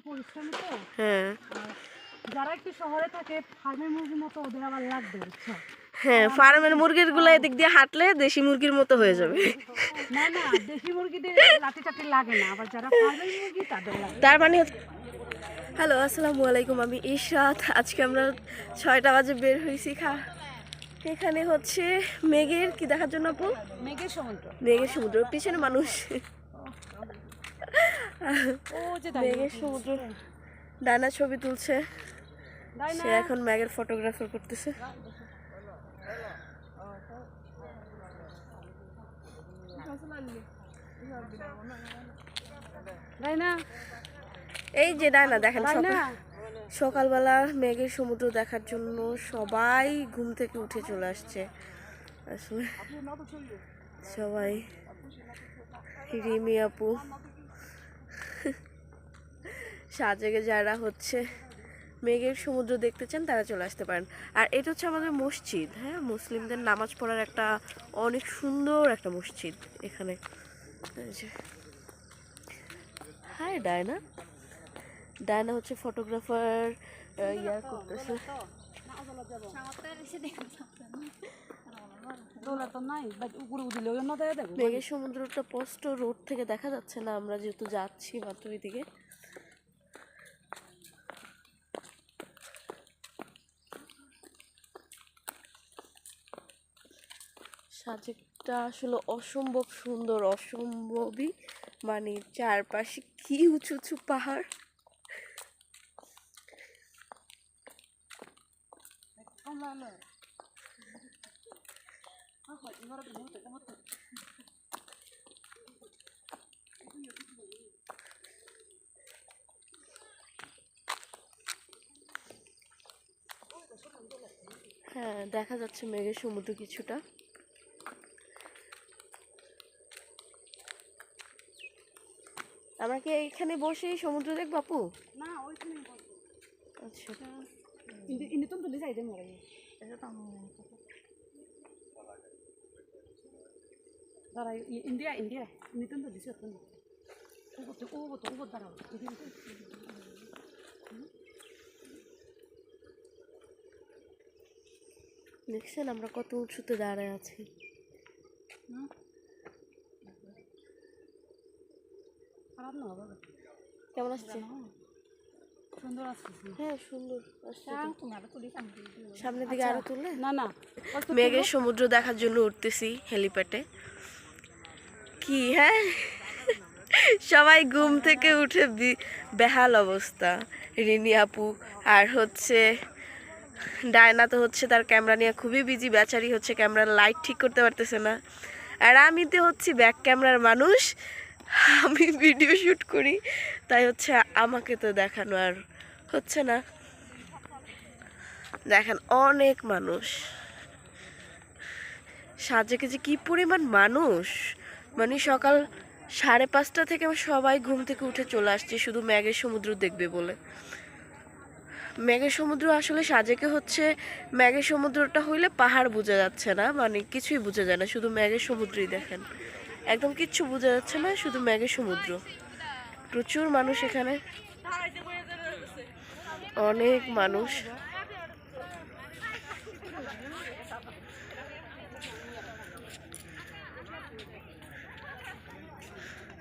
পরিশ্রমী তো। হ্যাঁ যারা একটু শহরে থাকে ফার্মের মুরগির মতো ওদের আবার লাগবে, বুঝছো? হ্যাঁ, ফার্মের মুরগির গুলো এদিক দিয়ে হাঁটলে দেশি মুরগির মতো হয়ে যাবে। না না, দেশি মুরগিদের লাঠি টাটি লাগে না, আবার যারা ফার্মের মুরগি তাদের লাগে। তার মানে হ্যালো আসসালামু আলাইকুম, আমি ইশরাত। আজকে আমরা 6টা বাজে বের হয়েছি এখানে হচ্ছে মেঘের কি দেখার জন্য আপু? মেঘের সমুদ্র। মেঘের সমুদ্র, পিছনে মানুষ। ও যে মেঘের সমুদ্র, ডানা ছবি তুলছে, সে এখন মেঘের ফটোগ্রাফার করতেছে। এই যে ডানা দেখেন, সকালবেলা মেঘের সমুদ্র দেখার জন্য সবাই ঘুম থেকে উঠে চলে আসছে। আসলে সবাই, রিমি আপু, সাজেকে যারা হচ্ছে মেঘের সমুদ্র দেখতে চান তারা চলে আসতে পারেন। আর এটা হচ্ছে আমাদের মসজিদ, হ্যাঁ, মুসলিমদের নামাজ পড়ার একটা অনেক সুন্দর একটা মসজিদ এখানে। হাই ডায়না, ডায়না হচ্ছে ফটোগ্রাফার ইয়ার করতেছে। মেঘের সমুদ্রটা পোস্ট রোড থেকে দেখা যাচ্ছে না, আমরা যেহেতু যাচ্ছি মাত্র ওইদিকে। সাজেকটা আসলে অসম্ভব সুন্দর, অসম্ভবই, মানে চারপাশে কি উঁচু উঁচু পাহাড়। হ্যাঁ, দেখা যাচ্ছে মেঘের সমুদ্র কিছুটা। আমরা কি এইখানে বসেই সমুদ্র দেখবো আপু? না, ওইখানে বসবো। আচ্ছা, ইন্দি তো তুলে যাইতে মরে এটা তো দাঁড়া, ইন্ডিয়া ইন্ডিয়া ইন্দি তো দিছে তো ও দাঁড়াও। দেখছেন আমরা কত উঁচুতে দাঁড়ায় আছি। খারাপ না বাবা, কেমন আসছে? সুন্দর আসছে। হ্যাঁ সুন্দর আসছে। সামনের দিকে আরো তুললে না না, মেঘের সমুদ্র দেখার জন্য উঠতেছি হেলিপ্যাডে। কি হ্যাঁ, সবাই ঘুম থেকে উঠে বেহাল অবস্থা। রিনি আপু আর হচ্ছে ডায়না তো হচ্ছে তার ক্যামেরা নিয়ে খুবই বিজি, বেচারি হচ্ছে ক্যামেরার লাইট ঠিক করতে পারতেছে না। আর আমি তো হচ্ছি ব্যাক ক্যামেরার মানুষ, আমি ভিডিও শ্যুট করি, তাই হচ্ছে আমাকে তো দেখানো আর হচ্ছে না। দেখেন অনেক মানুষ, সাজেকে যে কি পরিমাণ মানুষ, মানে সকাল 5:30 থেকে সবাই ঘুম থেকে উঠে চলে আসছে শুধু মেঘের সমুদ্র দেখবে বলে। মেঘের সমুদ্র আসলে সাজেকে হচ্ছে, মেঘের সমুদ্রটা হইলে পাহাড় বোঝা যাচ্ছে না, মানে কিছুই বোঝা যায় না, শুধু মেঘের সমুদ্রই দেখেন, একদম কিচ্ছু বোঝা যাচ্ছে না, শুধু মেঘের সমুদ্র। প্রচুর মানুষ এখানে, অনেক মানুষ।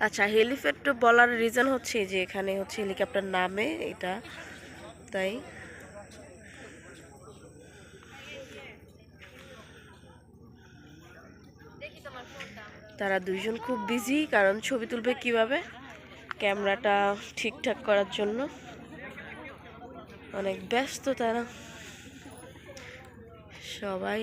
আচ্ছা, হেলিপ্যাড বলার রিজন হচ্ছে যে এখানে হচ্ছে হেলিকপ্টার নামে, এটা তাই। তারা দুইজন খুব বিজি, কারণ ছবি তুলবে কিভাবে, ক্যামেরাটা ঠিকঠাক করার জন্য অনেক ব্যস্ত তারা সবাই।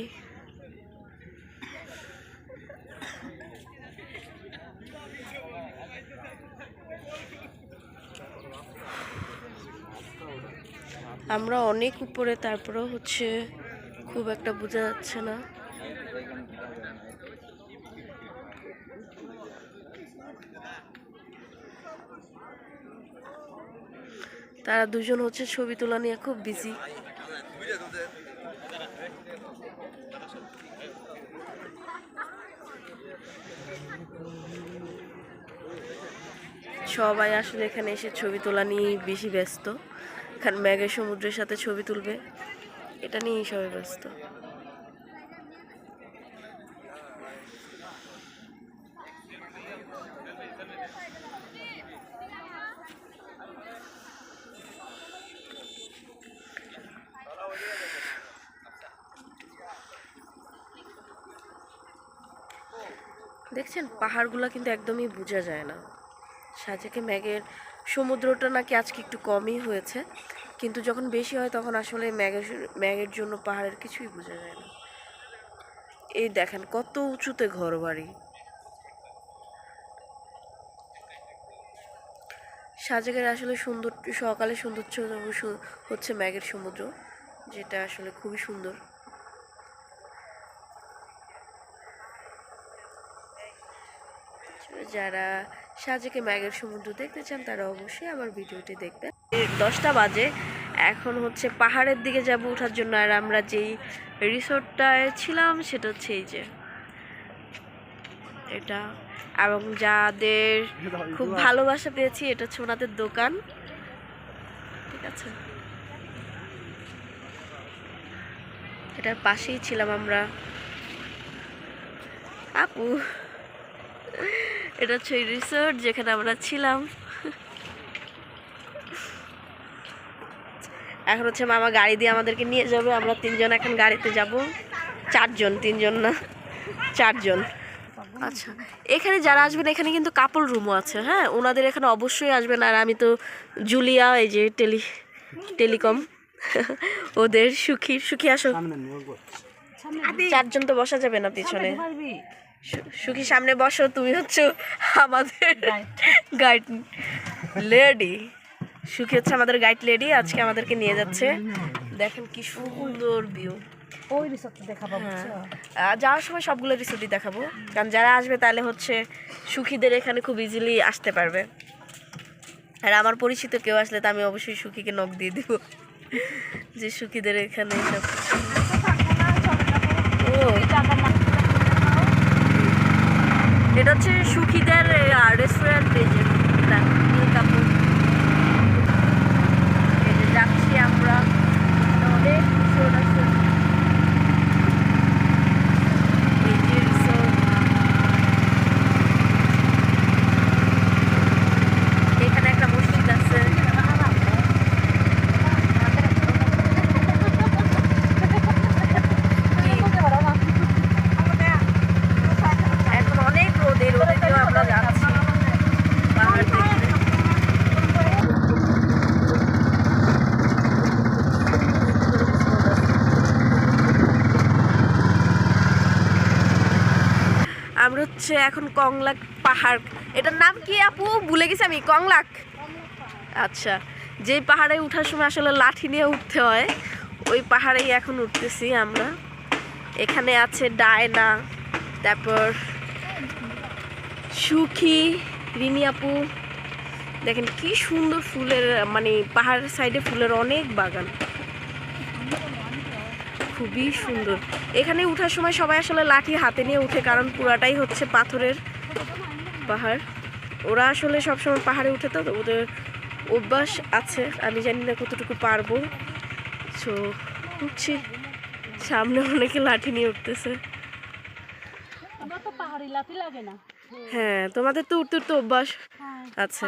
আমরা অনেক উপরে, তারপরেও হচ্ছে খুব একটা বোঝা যাচ্ছে না। তারা দুজন হচ্ছে ছবি তোলা নিয়ে খুব বিজি। সবাই আসলে এখানে এসে ছবি তোলা নিয়ে বেশি ব্যস্ত। এখানে মেঘের সমুদ্রের সাথে ছবি তুলবে, এটা নিয়েই সবাই ব্যস্ত। দেখছেন পাহাড়গুলো কিন্তু একদমই বোঝা যায় না। সাজেকে মেঘের সমুদ্রটা নাকি আজকে একটু কমই হয়েছে, কিন্তু যখন বেশি হয় তখন আসলে মেঘের জন্য পাহাড়ের কিছুই বোঝা যায় না। এই দেখেন কত উঁচুতে ঘর বাড়ি। সাজেকের আসলে সুন্দর সকালে সৌন্দর্য হচ্ছে মেঘের সমুদ্র, যেটা আসলে খুবই সুন্দর। যারা সাজেকে মেঘের সমুদ্র দেখতে চান তারা অবশ্যই আমার ভিডিওটি দেখবেন। 10টা বাজে, এখন হচ্ছে পাহাড়ের দিকে যাব ওঠার জন্য। আর আমরা যেই রিসোর্টটায় ছিলাম সেটা হচ্ছে এই যে এটা, এবং যাদের খুব ভালোবাসা পেয়েছি এটা হচ্ছে ওনাদের দোকান, ঠিক আছে। এটার পাশেই ছিলাম আমরা। আপু, এটা হচ্ছে রিসোর্ট যেখানে আমরা ছিলাম। এখন হচ্ছে মামা গাড়ি দিয়ে আমাদেরকে নিয়ে যাবে, আমরা 3 জন এখন গাড়িতে যাব। 4 জন, 3 জন না 4 জন। আচ্ছা, এখানে যারা আসবেন এখানে কিন্তু কাপল রুমও আছে, হ্যাঁ, ওনাদের এখানে অবশ্যই আসবেন। আর আমি তো জুলিয়া, এই যে টেলিকম ওদের সুখী আসো। 4 জন তো বসা যাবে না পিছনে। সুখী সামনে বসো, তুমি হচ্ছে আমাদের গাইড লেডি। সুখী হচ্ছে আমাদের গাইড লেডি, আজকে আমাদেরকে নিয়ে যাচ্ছে। দেখেন কি সুন্দর ভিউ। ওই রিসোর্টটা দেখাবো। যাওয়ার সময় সবগুলো রিসোর্টই দেখাবো, কারণ যারা আসবে তাহলে হচ্ছে সুখীদের এখানে খুব ইজিলি আসতে পারবে। আর আমার পরিচিত কেউ আসলে তো আমি অবশ্যই সুখীকে নক দিয়ে দিব যে সুখীদের এখানে সব। ও, এটা হচ্ছে সুখীদের রেস্টুরেন্ট, যাচ্ছি আমরা। অনেক রিসোর্ট আছে, এই যে রিসোর্ট। এখানে একটা মসজিদ আছে। এখন অনেক রোদে দিয়েও আমরা যাচ্ছি পাহাড় দেখতে। আমরা হচ্ছে এখন কংলাক পাহাড়, এটার নাম কি আপু ভুলে গেছি আমি। কংলাক, আচ্ছা। যে পাহাড়ে ওঠার সময় আসলে লাঠি নিয়ে উঠতে হয়, ওই পাহাড়েই এখন উঠতেছি আমরা। এখানে আছে ডায়না, তারপর সুখী, রিনি আপু। দেখেন কি সুন্দর ফুলের, মানে পাহাড়ের সাইডে ফুলের অনেক বাগান, খুবই সুন্দর। এখানে উঠার সময় সবাই আসলে লাঠি হাতে নিয়ে উঠে, কারণ পুরাটাই হচ্ছে পাথরের পাহাড়। ওরা আসলে সবসময় পাহাড়ে উঠে, তো ওদের অভ্যাস আছে। আমি জানি না কতটুকু পারবো। সো উঠছি, সামনে অনেকে লাঠি নিয়ে উঠতেছে। হ্যাঁ, তোমাদের তো উঠতে উঠতে অভ্যাস আছে।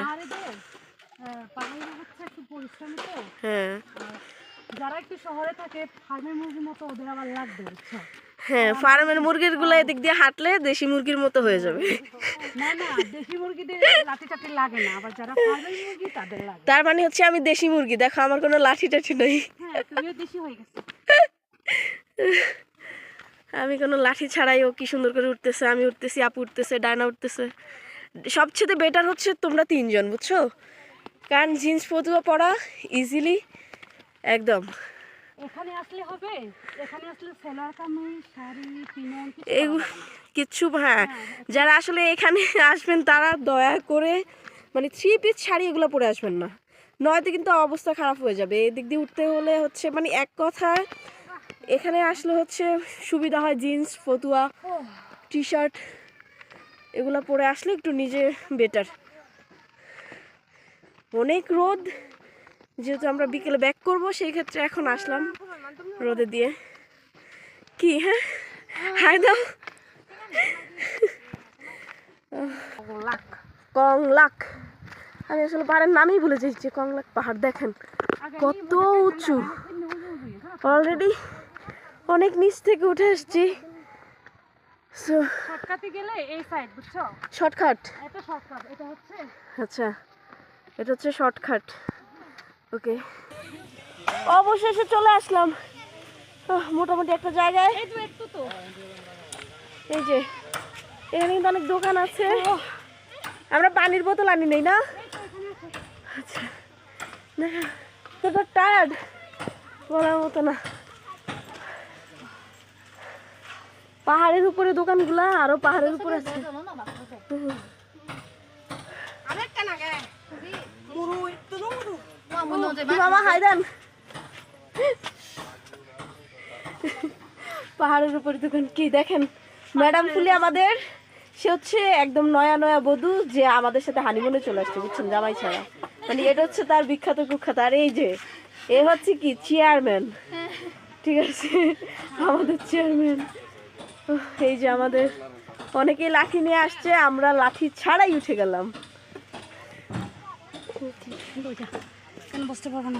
হ্যাঁ, যারা একটু শহরে থাকে ফার্মের মুরগির মতো ওদের আবার লাগবে। হ্যাঁ, ফার্মের মুরগির গুলো এদিক দিয়ে হাঁটলে দেশি মুরগির মতো হয়ে যাবে। না না, দেশি মুরগিদের লাঠি চাটি লাগে না, আবার যারা ফার্মের মুরগি তাদের লাগে। তার মানে হচ্ছে আমি দেশি মুরগি, দেখো আমার কোনো লাঠি টাঠি নেই। হ্যাঁ, তুমিও দেশি হয়ে গেছো। আমি কোনো লাঠি ছাড়াই ও কি সুন্দর করে উঠতেছে, আমি উঠতেছি, আপু উঠতেছে, ডায়না উঠতেছে। সবচেয়ে বেটার হচ্ছে তোমরা 3 জন, বুঝছো, কারণ জিন্স পতুয়া পরা ইজিলি একদম। এখানে আসলে হবে, এখানে আসলে সেলার কামিজ, শাড়ি, পিনন কিচ্ছু। হ্যাঁ, যারা আসলে এখানে আসবেন তারা দয়া করে মানে 3 পিস শাড়ি এগুলো পরে আসবেন না, নয়তো কিন্তু অবস্থা খারাপ হয়ে যাবে। এদিক দিয়ে উঠতে হলে হচ্ছে মানে এক কথায় এখানে আসলে হচ্ছে সুবিধা হয় জিন্স, ফতুয়া, টি শার্ট এগুলো পরে আসলে একটু নিজে বেটার। অনেক রোদ, যেহেতু আমরা বিকেলে ব্যাক করব সেই ক্ষেত্রে এখন আসলাম রোদে দিয়ে। কি হ্যাঁ হাই দাও। কংলাক, আমি আসলে পাহাড়ের নামই ভুলে যাচ্ছি। কংলাক পাহাড় দেখেন কত উঁচু, অলরেডি অনেক নিচ থেকে উঠে এসছি। শর্টকাটে গেলে এই সাইড বুঝছো, শর্টকাট, এটা শর্টকাট, এটা হচ্ছে আচ্ছা এটা হচ্ছে শর্টকাট। ওকে, অবশেষে চলে আসলাম মোটামুটি একটা জায়গায়। এই তো একটু তো এই যে এখানে কিন্তু অনেক দোকান আছে। আমরা পানির বোতল আনি নেই না? আচ্ছা তো টায়ার্ড বলার মতো না। পাহাড়ের উপরে দোকানগুলা, আরো পাহাড়ের উপরে আছে। মামা হাই দেন। পাহাড়ের উপরে দোকান কি দেখেন, ম্যাডাম ফুলি আমাদের, সে হচ্ছে একদম নয়া নয়া বধূ যে আমাদের সাথে হানিমুনে চলে আসছে বুঝছেন, জামাই ছাড়া। মানে এটা হচ্ছে তার বিখ্যাত কুখ্যাত। আর এই যে এ হচ্ছে কি চেয়ারম্যান, ঠিক আছে আমাদের চেয়ারম্যান। এই যে আমাদের অনেকেই লাঠি নিয়ে আসছে, আমরা লাঠি ছাড়াই উঠে গেলাম। কেন বসতে পারবো না।